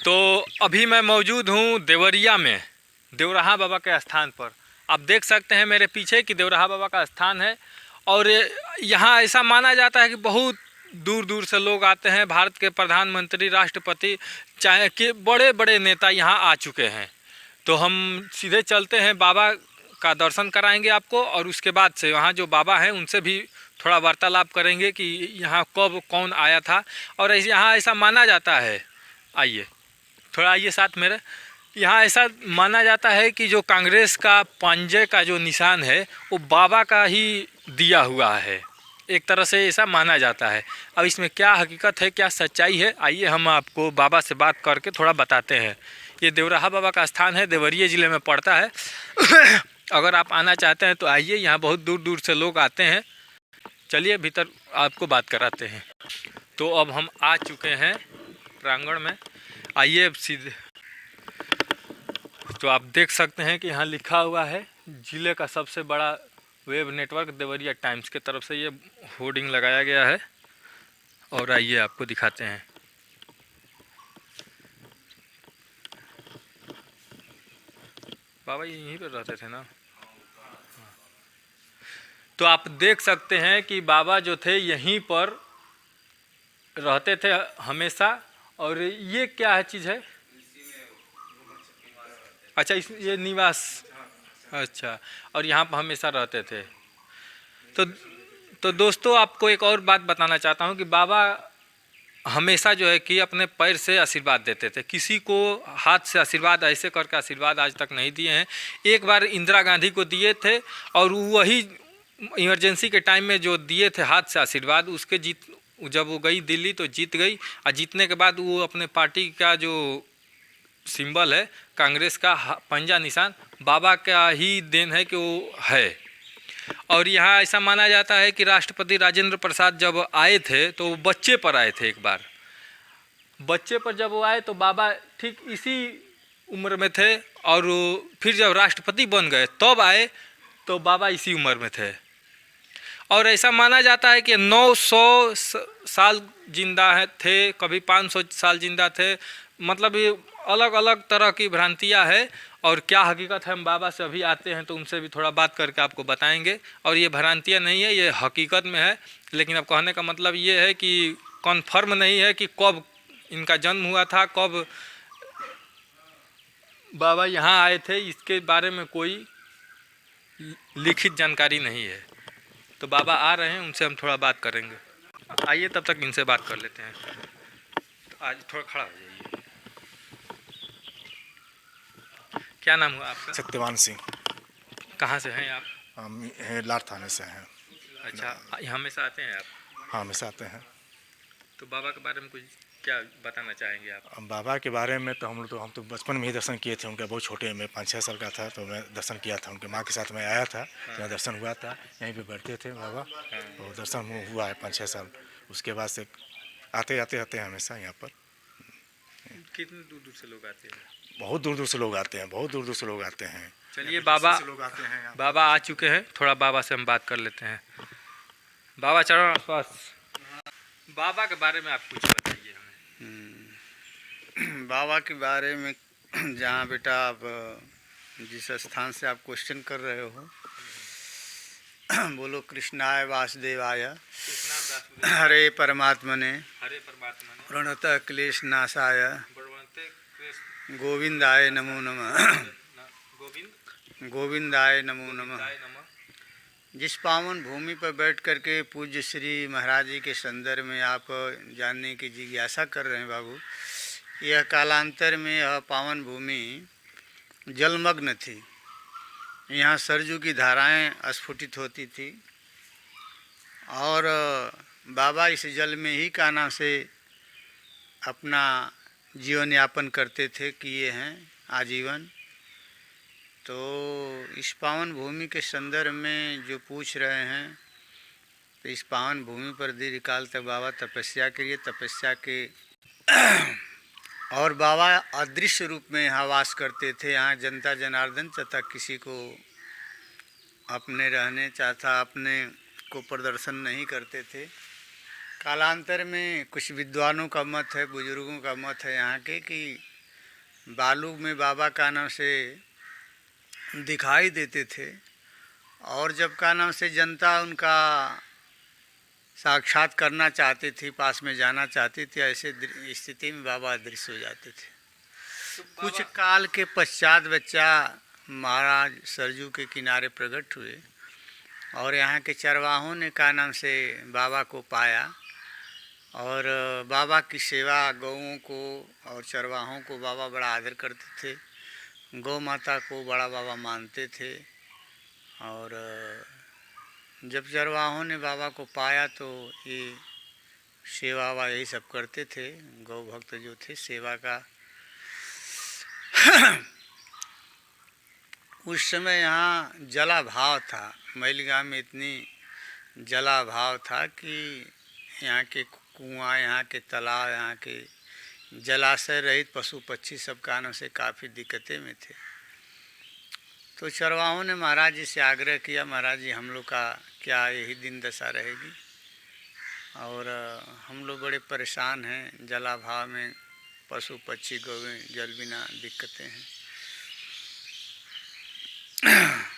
तो अभी मैं मौजूद हूँ देवरिया में, देवराहा बाबा के स्थान पर। आप देख सकते हैं मेरे पीछे कि देवराहा बाबा का स्थान है। और यहाँ ऐसा माना जाता है कि बहुत दूर दूर से लोग आते हैं। भारत के प्रधानमंत्री, राष्ट्रपति, चाहे कि बड़े बड़े नेता यहाँ आ चुके हैं। तो हम सीधे चलते हैं, बाबा का दर्शन कराएंगे आपको, और उसके बाद से वहाँ जो बाबा हैं उनसे भी थोड़ा वार्तालाप करेंगे कि यहाँ कब कौन आया था। और यहाँ ऐसा माना जाता है, आइए थोड़ा आइए साथ मेरे। यहाँ ऐसा माना जाता है कि जो कांग्रेस का पंजे का जो निशान है वो बाबा का ही दिया हुआ है, एक तरह से ऐसा माना जाता है। अब इसमें क्या हकीकत है, क्या सच्चाई है, आइए हम आपको बाबा से बात करके थोड़ा बताते हैं। ये देवराहा बाबा का स्थान है, देवरिया ज़िले में पड़ता है। अगर आप आना चाहते हैं तो आइए, यहाँ बहुत दूर दूर से लोग आते हैं। चलिए भीतर आपको बात कराते हैं। तो अब हम आ चुके हैं प्रांगण में, आइए सीधे। तो आप देख सकते हैं कि यहाँ लिखा हुआ है ज़िले का सबसे बड़ा वेब नेटवर्क देवरिया टाइम्स के तरफ से ये होर्डिंग लगाया गया है। और आइए आपको दिखाते हैं। बाबा यहीं पर रहते थे ना। तो आप देख सकते हैं कि बाबा जो थे यहीं पर रहते थे हमेशा। और ये क्या है चीज़ है? अच्छा, इस ये निवास, अच्छा, और यहाँ पर हमेशा रहते थे। तो दोस्तों आपको एक और बात बताना चाहता हूँ कि बाबा हमेशा जो है कि अपने पैर से आशीर्वाद देते थे। किसी को हाथ से आशीर्वाद ऐसे करके आशीर्वाद आज तक नहीं दिए हैं। एक बार इंदिरा गांधी को दिए थे, और वही इमरजेंसी के टाइम में जो दिए थे हाथ से आशीर्वाद, उसके जब वो गई दिल्ली तो जीत गई। और जीतने के बाद वो अपने पार्टी का जो सिंबल है कांग्रेस का पंजा निशान, बाबा का ही देन है कि वो है। और यहाँ ऐसा माना जाता है कि राष्ट्रपति राजेंद्र प्रसाद जब आए थे तो वो बच्चे पर आए थे। एक बार बच्चे पर जब वो आए तो बाबा ठीक इसी उम्र में थे, और फिर जब राष्ट्रपति बन गए तब आए तो बाबा इसी उम्र में थे। और ऐसा माना जाता है कि 900 साल जिंदा थे, कभी 500 साल जिंदा थे। मतलब ये अलग अलग तरह की भ्रांतियाँ है। और क्या हकीकत है, हम बाबा से अभी आते हैं तो उनसे भी थोड़ा बात करके आपको बताएंगे। और ये भ्रांतियाँ नहीं है, ये हकीकत में है। लेकिन अब कहने का मतलब ये है कि कन्फर्म नहीं है कि कब इनका जन्म हुआ था, कब बाबा यहाँ आए थे, इसके बारे में कोई लिखित जानकारी नहीं है। तो बाबा आ रहे हैं, उनसे हम थोड़ा बात करेंगे। आइए तब तक इनसे बात कर लेते हैं। तो आज थोड़ा खड़ा हो जाइए। क्या नाम हुआ आपका? सत्यवान सिंह। कहाँ से हैं आप? हम लार थाने से हैं। अच्छा, हमेशा आते हैं आप? हाँ, हमेशा आते हैं। तो बाबा के बारे में कुछ क्या बताना चाहेंगे आप? बाबा के बारे में तो हम तो बचपन में ही दर्शन किए थे उनके। बहुत छोटे में 5-6 साल का था तो मैं दर्शन किया था उनके। माँ के साथ मैं आया था, तो दर्शन हुआ था। यहीं पे बैठते थे बाबा, तो दर्शन हुआ है 5-6 साल। उसके बाद से आते आते रहते हैं हमेशा यहाँ पर। कितने दूर दूर से लोग आते हैं? बहुत दूर दूर से लोग आते हैं, बहुत दूर दूर से लोग आते हैं। चलिए बाबा, बाबा आ चुके हैं, थोड़ा बाबा से हम बात कर लेते हैं। बाबा चरण स्पर्श, बाबा के बारे में आप कुछ बताइए हमें। बाबा के बारे में जहाँ बेटा आप जिस स्थान से आप क्वेश्चन कर रहे हो, बोलो कृष्णाय वासुदेवाय हरे परमात्मने प्रणतः क्लेश नाशाय गोविंदाय नमो नमः। गोविंदाय नमो नमः। जिस पावन भूमि पर बैठ करके पूज्य श्री महाराज जी के संदर्भ में आप जानने की जिज्ञासा कर रहे हैं बाबू, यह कालांतर में यह पावन भूमि जलमग्न थी। यहाँ सरजू की धाराएं स्फुटित होती थी, और बाबा इस जल में ही कान्हा से अपना जीवन यापन करते थे, किए हैं आजीवन। तो इस पावन भूमि के संदर्भ में जो पूछ रहे हैं, तो इस पावन भूमि पर दीर्घकाल तक बाबा तपस्या करिए, तपस्या के और बाबा अदृश्य रूप में यहाँ वास करते थे। यहाँ जनता जनार्दन तथा किसी को अपने रहने चाहता अपने को प्रदर्शन नहीं करते थे। कालांतर में कुछ विद्वानों का मत है, बुजुर्गों का मत है यहाँ के, कि बालू में बाबा का नाम से दिखाई देते थे, और जब का नाम से जनता उनका साक्षात करना चाहती थी, पास में जाना चाहती थी, ऐसे स्थिति में बाबा अदृश्य हो जाते थे। कुछ काल के पश्चात बच्चा महाराज सरजू के किनारे प्रकट हुए, और यहाँ के चरवाहों ने का नाम से बाबा को पाया, और बाबा की सेवा, गौओं को और चरवाहों को बाबा बड़ा आदर करते थे, गौ माता को बड़ा बाबा मानते थे। और जब चरवाहों ने बाबा को पाया तो ये सेवा वा यही सब करते थे। गौ भक्त जो थे सेवा का उस समय यहाँ जलाभाव था, मैलगांव में इतनी जलाभाव था कि यहाँ के कुआं, यहाँ के तालाब, यहाँ के जलाशय रहित पशु पक्षी सब कारणों से काफ़ी दिक्कतें में थे। तो चरवाहों ने महाराज जी से आग्रह किया, महाराज जी हम लोग का क्या यही दिन दशा रहेगी, और हम लोग बड़े परेशान हैं, जलाभाव में पशु पक्षी गौएं जल बिना दिक्कतें हैं।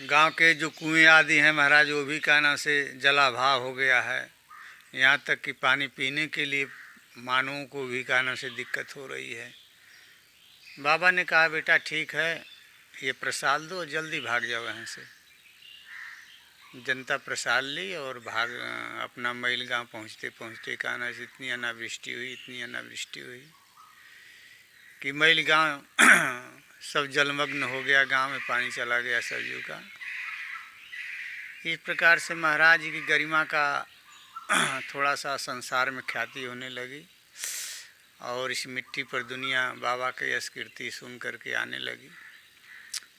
गांव के जो कुएं आदि हैं महाराज, वो भी कहना से जलाभाव हो गया है, यहाँ तक कि पानी पीने के लिए मानवों को भी कहना से दिक्कत हो रही है। बाबा ने कहा बेटा ठीक है, ये प्रसाद दो, जल्दी भाग जाओ यहाँ से। जनता प्रसाद ली और भाग अपना मैलगांव पहुँचते पहुँचते कहना से इतनी अनावृष्टि हुई, इतनी अनावृष्टि हुई कि मैलगांव सब जलमग्न हो गया, गांव में पानी चला गया सरजू का। इस प्रकार से महाराज जी की गरिमा का थोड़ा सा संसार में ख्याति होने लगी, और इस मिट्टी पर दुनिया बाबा की यश कीर्ति सुन करके आने लगी।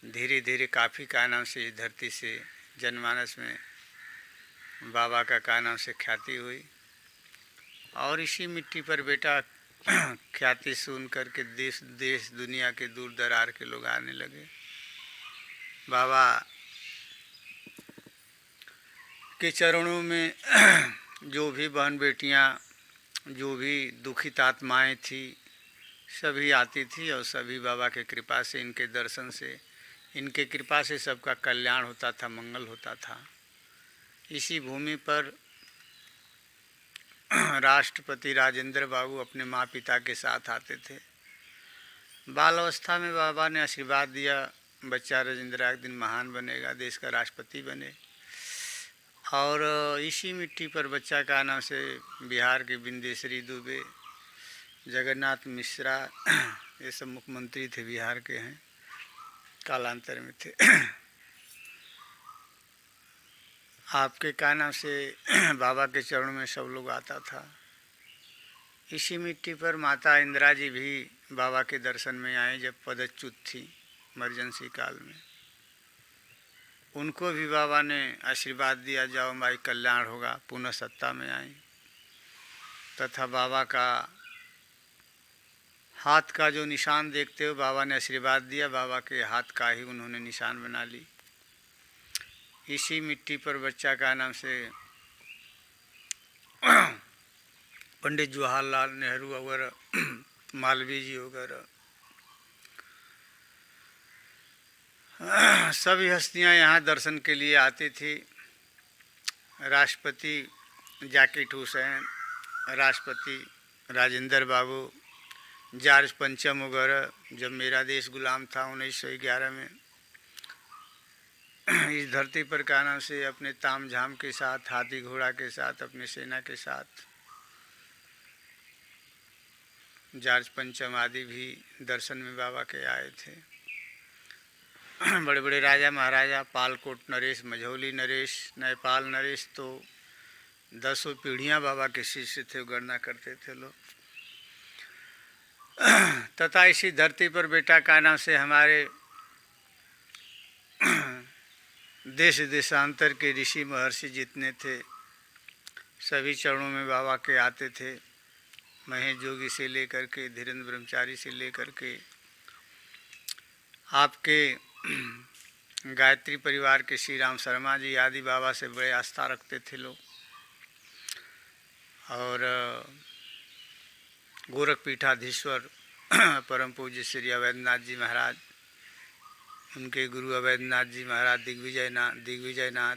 धीरे धीरे काफ़ी का नाम से इस धरती से जनमानस में बाबा का नाम से ख्याति हुई, और इसी मिट्टी पर बेटा ख्याति सुन करके देश देश दुनिया के दूर दरार के लोग आने लगे। बाबा के चरणों में जो भी बहन बेटियां, जो भी दुखित आत्माएं थी, सभी आती थी, और सभी बाबा के कृपा से, इनके दर्शन से, इनके कृपा से सबका कल्याण होता था, मंगल होता था। इसी भूमि पर राष्ट्रपति राजेंद्र बाबू अपने माँ पिता के साथ आते थे। बाल अवस्था में बाबा ने आशीर्वाद दिया, बच्चा राजेंद्र एक दिन महान बनेगा, देश का राष्ट्रपति बने। और इसी मिट्टी पर बच्चा का नाम से बिहार के बिंदेश्वरी दुबे, जगन्नाथ मिश्रा, ये सब मुख्यमंत्री थे, बिहार के हैं, कालांतर में थे। आपके का नाम से बाबा के चरणों में सब लोग आता था। इसी मिट्टी पर माता इंदिरा जी भी बाबा के दर्शन में आए जब पदच्युत थी इमरजेंसी काल में। उनको भी बाबा ने आशीर्वाद दिया, जाओ माई कल्याण होगा, पुनः सत्ता में आई। तथा बाबा का हाथ का जो निशान देखते हो, बाबा ने आशीर्वाद दिया, बाबा के हाथ का ही उन्होंने निशान बना ली। इसी मिट्टी पर बच्चा का नाम से पंडित जवाहरलाल नेहरू वगैरह, मालवीय जी वगैरह सभी हस्तियां यहाँ दर्शन के लिए आती थी। राष्ट्रपति जाकिर हुसैन, राष्ट्रपति राजेंद्र बाबू, जॉर्ज पंचम वगैरह, जब मेरा देश गुलाम था 1911 में, इस धरती पर का नाम से अपने ताम झाम के साथ, हाथी घोड़ा के साथ, अपने सेना के साथ, जॉर्ज पंचम आदि भी दर्शन में बाबा के आए थे। बड़े बड़े राजा महाराजा, पालकोट नरेश, मझौली नरेश, नेपाल नरेश, तो 10 पीढ़ियाँ बाबा के शिष्य थे, गणना करते थे लोग। तथा इसी धरती पर बेटा का नाम से हमारे देश देशांतर के ऋषि महर्षि जितने थे, सभी चरणों में बाबा के आते थे। महेश जोगी से लेकर के, धीरेन्द्र ब्रह्मचारी से लेकर के, आपके गायत्री परिवार के श्री राम शर्मा जी आदि बाबा से बड़े आस्था रखते थे लोग। और गोरखपीठाधीश्वर परम पूज्य श्री अवैधनाथ जी महाराज, उनके गुरु अवैधनाथ जी महाराज दिग्विजयनाथ